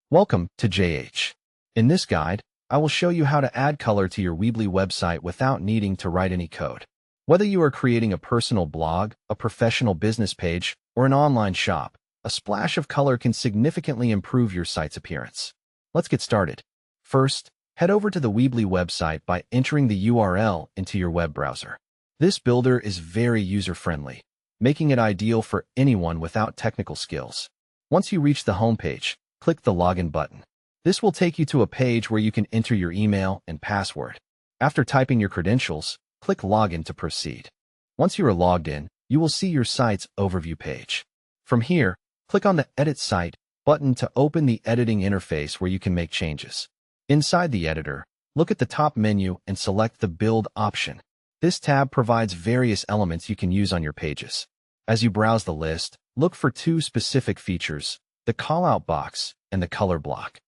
Welcome to JH. In this guide, I will show you how to add color to your Weebly website without needing to write any code. Whether you are creating a personal blog, a professional business page, or an online shop, a splash of color can significantly improve your site's appearance. Let's get started. First, head over to the Weebly website by entering the URL into your web browser. This builder is very user-friendly, making it ideal for anyone without technical skills. Once you reach the homepage, click the Login button. This will take you to a page where you can enter your email and password. After typing your credentials, click Login to proceed. Once you are logged in, you will see your site's overview page. From here, click on the Edit Site button to open the editing interface where you can make changes. Inside the editor, look at the top menu and select the Build option. This tab provides various elements you can use on your pages. As you browse the list, look for two specific features: the callout box and the color block.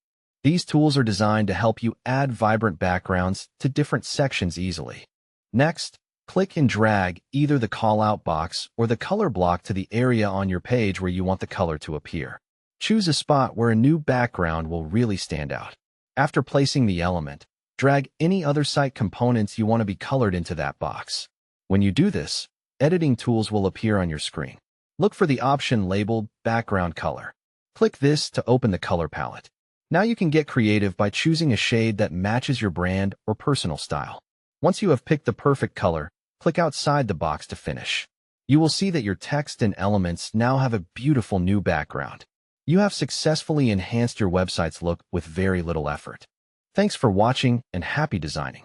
These tools are designed to help you add vibrant backgrounds to different sections easily. Next, click and drag either the callout box or the color block to the area on your page where you want the color to appear. Choose a spot where a new background will really stand out. After placing the element, drag any other site components you want to be colored into that box. When you do this, editing tools will appear on your screen. Look for the option labeled Background Color. Click this to open the color palette. Now you can get creative by choosing a shade that matches your brand or personal style. Once you have picked the perfect color, click outside the box to finish. You will see that your text and elements now have a beautiful new background. You have successfully enhanced your website's look with very little effort. Thanks for watching and happy designing.